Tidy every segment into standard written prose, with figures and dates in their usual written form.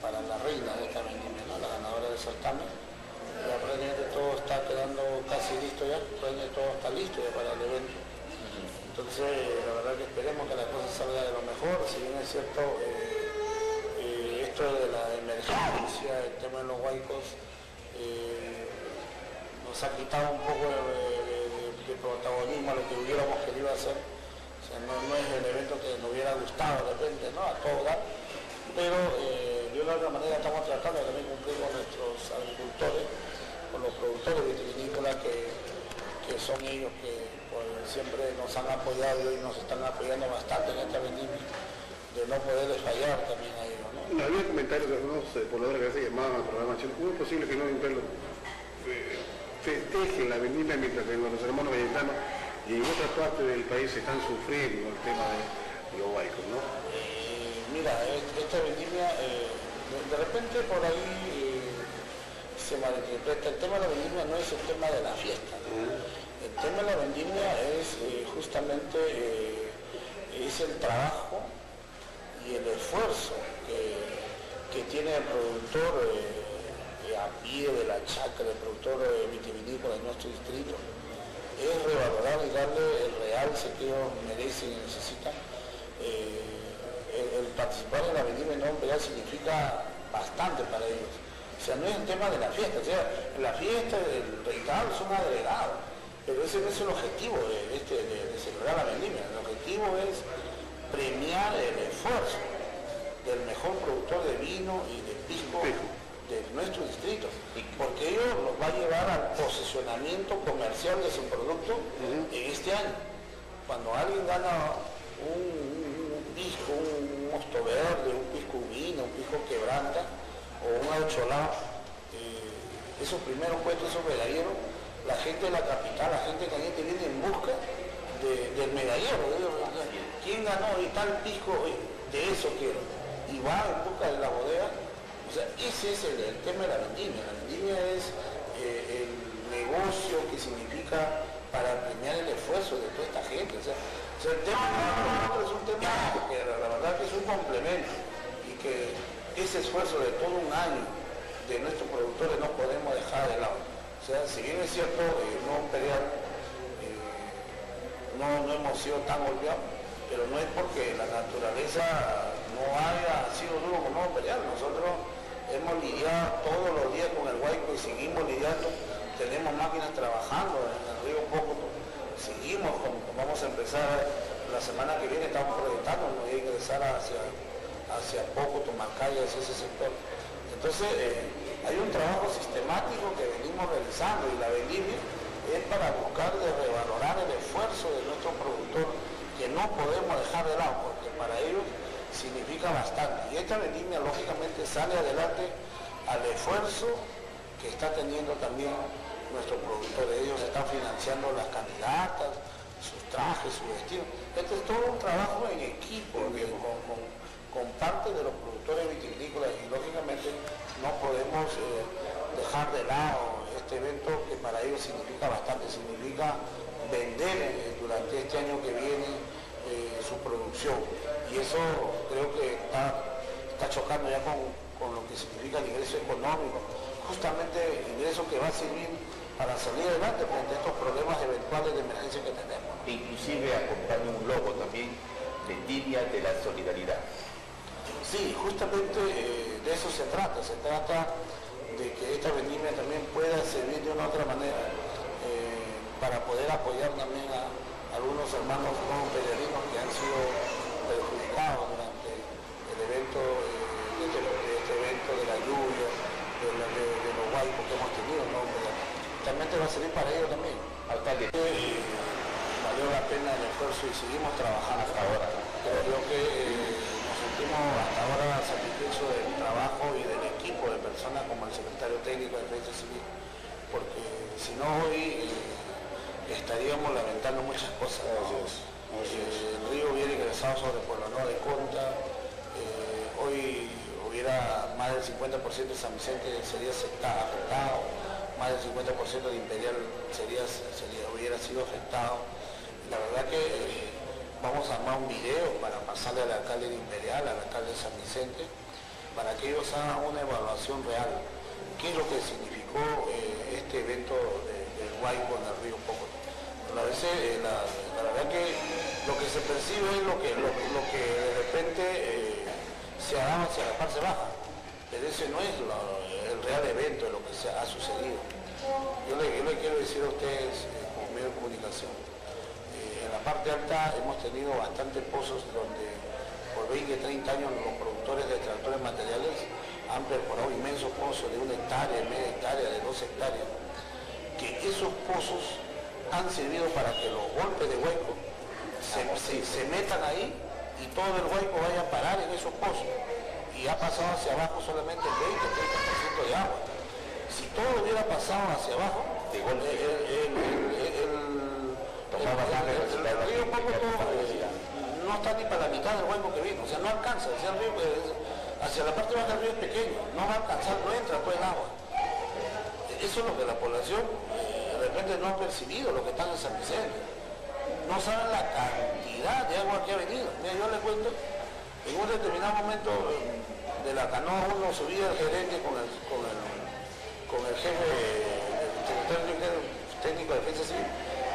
para la reina de esta vendimia, ¿no? La ganadora del certamen. Ya prácticamente todo está quedando casi listo ya, prácticamente todo está listo ya para el evento. Entonces, la verdad que esperemos que la cosa salga de lo mejor, si bien es cierto, esto de la emergencia, el tema de los huaicos, nos ha quitado un poco de protagonismo a lo que hubiéramos querido hacer. O sea, no es el evento que nos hubiera gustado de repente, ¿no? A todo dar, pero de una u otra manera estamos tratando de también cumplir con nuestros agricultores, con los productores vitivinícolas que son ellos que pues, siempre nos han apoyado y hoy nos están apoyando bastante en esta vendimia, de no poderles fallar también a ellos, ¿no? No, había comentarios de algunos pobladores que se llamaban al programa Chile. ¿Cómo es posible que no festejen la vendimia mientras que los hermanos vallecitanos y en otras partes del país están sufriendo el tema de los huaicos, ¿no? Mira, esta vendimia, de repente por ahí se malinterpreta. El tema de la vendimia no es el tema de la fiesta, ¿no? El tema de la vendimia es justamente es el trabajo y el esfuerzo que tiene el productor a pie de la chacra, el productor vitivinícola de nuestro distrito. Es revalorar y darle el realce que ellos merecen y necesitan. El participar en la vendimia no imperial significa bastante para ellos. O sea, no es el tema de la fiesta, o sea, la fiesta del reinado son agregados, pero ese no es el objetivo de celebrar la vendimia. El objetivo es premiar el esfuerzo del mejor productor de vino y de pisco de nuestro distrito, porque ello los va a llevar al posicionamiento comercial de su producto en este año. Cuando alguien gana un pisco, un mosto verde, un pisco vino, un pisco quebranta o un aucholá, esos primeros puestos, esos medalleros, la gente de la capital, la gente caliente viene en busca del medallero. ¿Quién ganó y tal pisco? De eso quiero. Y va en busca de la bodega. O sea, ese es el tema de la vendimia. La vendimia es el negocio que significa para premiar el esfuerzo de toda esta gente. O sea el tema de es un tema que la verdad que es un complemento y que ese esfuerzo de todo un año de nuestros productores no podemos dejar de lado. O sea, si bien es cierto, no imperial, no hemos sido tan golpeados, pero no es porque la naturaleza no haya sido duro con no imperial. Nosotros hemos lidiado todos los días con el huaico y seguimos lidiando. Tenemos máquinas trabajando en el río Pócoto. Seguimos, vamos a empezar la semana que viene, estamos proyectando ingresar hacia Pócoto, Macaya, hacia ese sector. Entonces, hay un trabajo sistemático que venimos realizando y la vendimia es para buscar de revalorar el esfuerzo de nuestro productor, que no podemos dejar de lado, porque para ellos significa bastante. Y esta vendimia, lógicamente, sale adelante al esfuerzo que está teniendo también nuestros productores. Ellos están financiando las candidatas, sus trajes, su vestido. Este es todo un trabajo en equipo, con parte de los productores vitivinícolas, y lógicamente no podemos dejar de lado este evento que para ellos significa bastante, significa vender durante este año que viene su producción, y eso creo que está chocando ya con lo que significa el ingreso económico, justamente el ingreso que va a servir para salir adelante frente a estos problemas eventuales de emergencia que tenemos. Inclusive acompaña un logo también, Vendimia de la Solidaridad. Sí, justamente de eso se trata de que esta vendimia también pueda servir de una u otra manera para poder apoyar también a algunos hermanos no peregrinos que han sido perjudicados durante el evento, este evento de la lluvia, de los huaicos que hemos tenido, ¿no? Realmente va a servir para ellos también. Alcalde. Valió la pena el esfuerzo y seguimos trabajando hasta ahora. Creo que nos sentimos hasta ahora satisfechos del trabajo y del equipo de personas como el secretario técnico de Defensa Civil, porque si no hoy estaríamos lamentando muchas cosas. El río hubiera ingresado sobre Poblenou de Conta, hoy hubiera más del 50% de San Vicente sería afectado, más del 50% de Imperial hubiera sido afectado. La verdad que vamos a armar un video para pasarle al alcalde de Imperial, al alcalde de San Vicente, para que ellos hagan una evaluación real. ¿Qué es lo que significó este evento del Guayco en el río Poco? A veces, la verdad que lo que se percibe es lo que de repente se ha dado hacia la parte baja, pero ese no es el real evento de lo que ha sucedido. Yo le quiero decir a ustedes, como medio de comunicación, en la parte alta hemos tenido bastantes pozos donde por 20, 30 años los productores de tractores materiales han perforado inmensos pozos de 1 hectárea, media hectárea, de 2 hectáreas, que esos pozos han servido para que los golpes de Guayco se metan ahí y todo el Guayco vaya a parar en esos pozos, y ha pasado hacia abajo solamente el 20-30% de agua. Si todo hubiera pasado hacia abajo, el río Poco no está ni para la mitad del Guayco que vino, o sea, no alcanza, hacia la parte baja del río es pequeño, no va a alcanzar, no entra todo el agua. Eso es lo que la población de repente no ha percibido, lo que están en San Vicente. No saben la cantidad de agua que ha venido. Mira, yo les cuento, en un determinado momento de la canoa uno subía el gerente con el jefe técnico de defensa civil,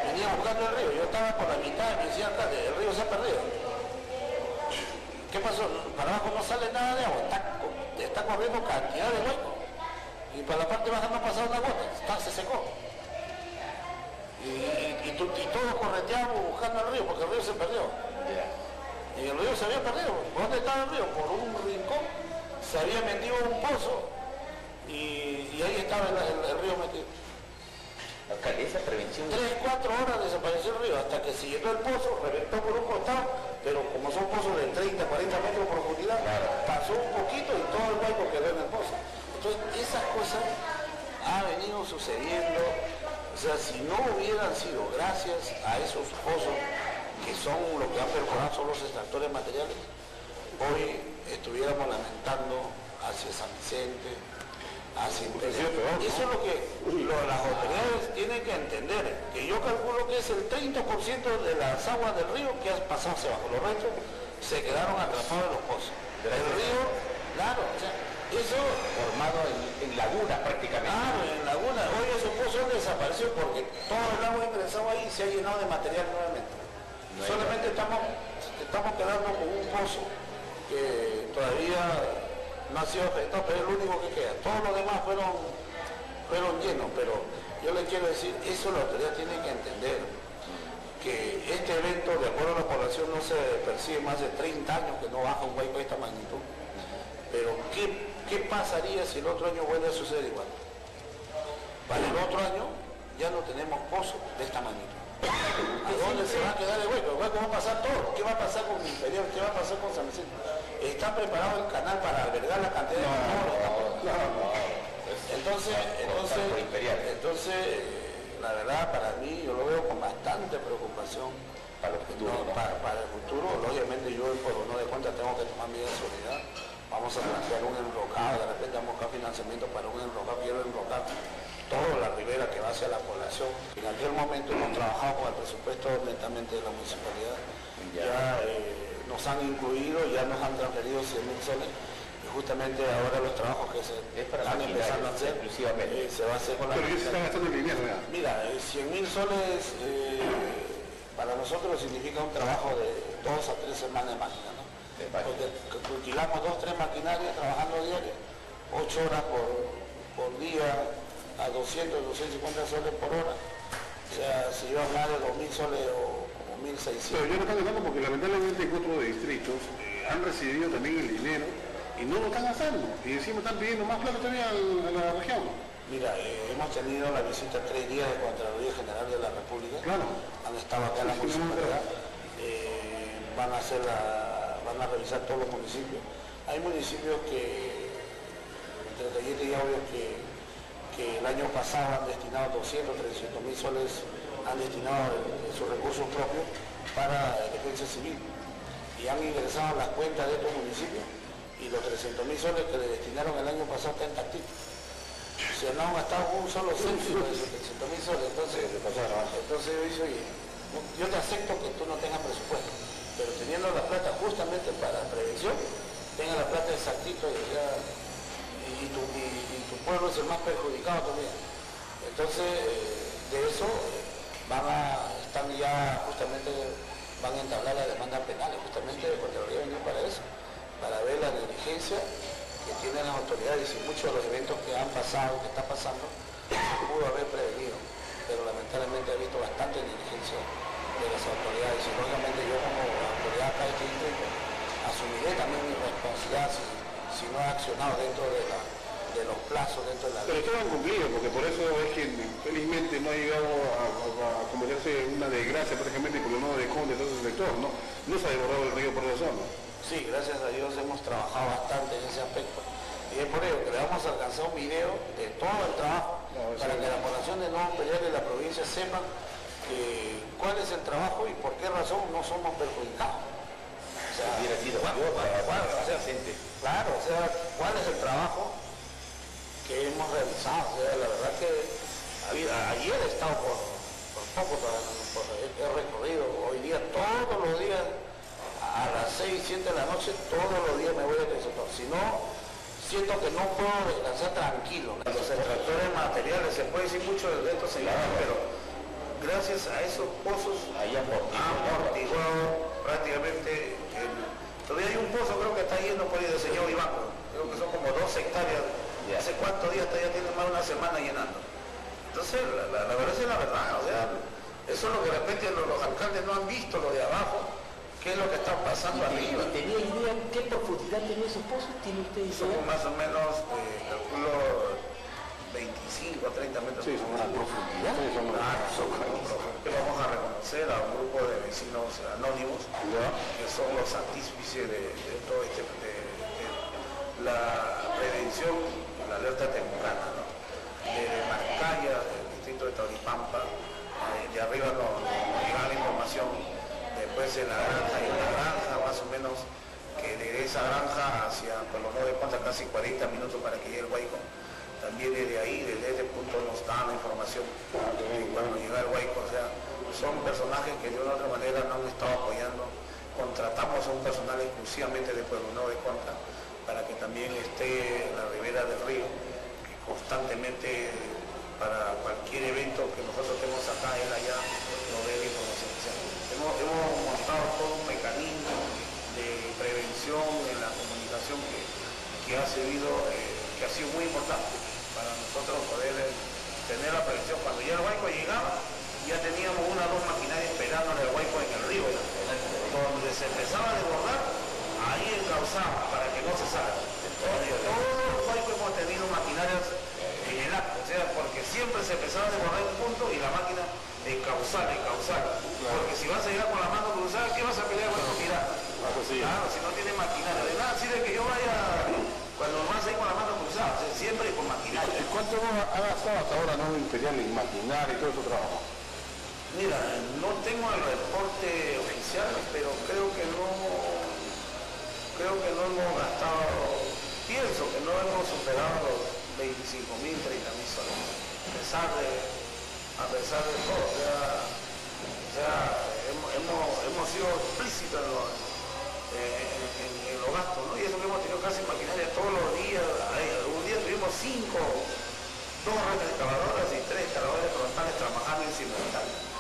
venía buscando el río, yo estaba por la mitad y me decía, alcalde, el río se ha perdido. ¿Qué pasó? Para abajo no sale nada de agua, está corriendo cantidad de huecos. Y para la parte baja no ha pasado una gota, se secó. Y todos correteamos buscando el río, porque el río se perdió. Y el río se había perdido. ¿Dónde estaba el río? Por un rincón se había metido en un pozo y ahí estaba el río metido. Esa prevención... 3-4 horas desapareció el río, hasta que se llenó el pozo, reventó por un costado, pero como son pozos de 30-40 metros de profundidad, pasó un poquito y todo el Guayco quedó en el pozo. Entonces, esas cosas han venido sucediendo. O sea, si no hubieran sido gracias a esos pozos, que son lo que han perforado son los extractores materiales, hoy estuviéramos lamentando hacia San Vicente, hacia Imperial. Eso es lo que las autoridades tienen que entender, que yo calculo que es el 30% de las aguas del río que han pasado hacia abajo. Los restos se quedaron atrapados en los pozos. El río, claro, o sea, eso formado en lagunas prácticamente. Claro, en laguna. Hoy esos pozos han desaparecido porque todo el agua ingresado ahí se ha llenado de material nuevamente. Solamente estamos quedando con un pozo que todavía no ha sido afectado, pero es el único que queda. Todos los demás fueron llenos, pero yo les quiero decir, eso la autoridad tiene que entender, que este evento, de acuerdo a la población, no se percibe más de 30 años que no baja un Guayco de esta magnitud. Pero ¿qué pasaría si el otro año vuelve a suceder igual? Para el otro año ya no tenemos pozos de esta magnitud. ¿A dónde se va a quedar el Guayco? El Guayco va a pasar todo. ¿Qué va a pasar con Imperial? ¿Qué va a pasar con San Vicente? ¿Está preparado el canal para albergar la cantidad de Entonces, la verdad, para mí, yo lo veo con bastante preocupación para el futuro. No, para el futuro, lógicamente yo por no de cuenta tengo que tomar medidas de seguridad. Vamos a plantear un enrocado, de repente vamos a buscar financiamiento para un enrocado, quiero enrocar toda la ribera que va hacia la población. En aquel momento hemos trabajado con el presupuesto netamente de la municipalidad. Ya nos han incluido, ya nos han transferido 100.000 soles. Y justamente ahora los trabajos que se están empezando a hacer, exclusivamente. se va a hacer con la... Pero ya se están gastando en dinero, ¿verdad? Mira, 100.000 soles para nosotros significa un trabajo de 2 a 3 semanas de máquina, ¿no? Porque alquilamos 2-3 maquinarias trabajando diario, 8 horas por día, a 200-250 soles por hora. O sea, si yo hablar de 2.000 soles o como 1.600. Pero ya no están gastando porque lamentablemente en otros distritos han recibido también el dinero y no lo están gastando. Y encima están pidiendo más plata todavía a la región. Mira, hemos tenido la visita 3 días de Contraloría General de la República. Claro. Han estado acá en la municipalidad. Van a revisar todos los municipios. Hay municipios que, entre Tayete y Audio, que el año pasado han destinado 200-300.000 soles, han destinado sus recursos propios para defensa civil. Y han ingresado a las cuentas de estos municipios y los 300.000 soles que le destinaron el año pasado están intactitos. O sea, no han gastado un solo céntimo de esos 300.000 soles. Entonces yo dije, oye, yo te acepto que tú no tengas presupuesto, pero teniendo la plata justamente para prevención, tenga la plata exactito y tu pueblo es el más perjudicado también. Entonces, de eso están ya justamente, van a entablar la demanda penal justamente de Contraloría venir para eso, para ver la negligencia que tienen las autoridades y muchos de los eventos que han pasado, que está pasando, se pudo haber prevenido, pero lamentablemente he visto bastante negligencia de las autoridades y lógicamente yo como autoridad acá de este distrito asumiré también mi responsabilidad si no he accionado dentro de los plazos, dentro de la ley. Pero todos han cumplido, porque por eso es que felizmente no ha llegado a cometerse una desgracia prácticamente con el nodo de Conde, todo ese sector, ¿no? No se ha desbordado el río por esa zona. Sí, gracias a Dios hemos trabajado bastante en ese aspecto. Y es por ello que le vamos a alcanzar un video de todo el trabajo para que la población de Nuevo Imperial y la provincia sepan cuál es el trabajo y por qué razón no somos perjudicados. O sea, Hubiera sido claro, o sea, cuál es el trabajo que hemos realizado. O sea, la verdad que ayer he estado por poco, he recorrido, hoy día todos los días a las 6, 7 de la noche, todos los días me voy a sector. Si no, siento que no puedo descansar tranquilo. Los extractores materiales, se puede decir mucho de estos señores, pero gracias a esos pozos Ahí amortiguado prácticamente. Todavía hay un pozo, creo que está yendo por ahí del señor Iván, creo que son como 2 hectáreas. Ya. ¿Hace cuántos días ya tiene más de una semana llenando? Entonces, la verdad es la verdad, o sea, eso es lo que de repente los alcaldes no han visto, lo de abajo, qué es lo que está pasando arriba. ¿Tenía idea qué profundidad tenía esos pozos? ¿Tiene usted Son idea? más o menos, calculo, 25 a 30 metros. Sí, son una profundidad. Sí, son una Que vamos a reconocer a un grupo de vecinos anónimos, que son los artífices de todo de la prevención, la alerta temprana, ¿no? De Marcaya, del distrito de Tauripampa, de arriba nos llega la información, después en la granja, hay una granja más o menos que de esa granja hacia Colombo de Ponta casi 40 minutos para que llegue el Guayco. También desde ahí, desde ese punto nos dan la información de cuando llega el Guayco. O sea, son personajes que de una u otra manera no han estado apoyando. Contratamos a un personal exclusivamente de Pueblo Nuevo de Conta para que también esté en la ribera del río, que constantemente para cualquier evento que nosotros tenemos acá, él allá, nos dé la información. O sea, hemos montado todo un mecanismo de prevención en la comunicación que ha servido, que ha sido muy importante para nosotros poder tener la prevención. Cuando ya el Guayco llegaba, ya teníamos una o dos maquinarias esperando el Guayco en el río, donde se empezaba a desbordar, ahí encauzaba para que no se salga. Todos los Guaycos hemos tenido maquinarias en el acto, o sea, porque siempre se empezaba a desbordar un punto y la máquina encauzar. Porque si vas a llegar con la mano cruzada, ¿qué vas a pelear con los piratas? Claro, si no tienes maquinaria. De nada sirve que yo vaya cuando más hay con la mano cruzada, o sea, siempre con maquinaria. ¿Y cuánto ha gastado hasta ahora Nuevo Imperial en maquinaria y todo ese trabajo? Mira, no tengo el reporte oficial, pero creo que no hemos gastado, pienso que no hemos superado los 25.000, 30.000 soles, a pesar de todo, o sea, hemos sido explícitos en los gastos, ¿no? Y eso que hemos tenido casi maquinaria todos los días. Un día tuvimos 2 redes excavadoras y 3 excavadores frontales trabajando en simultáneo.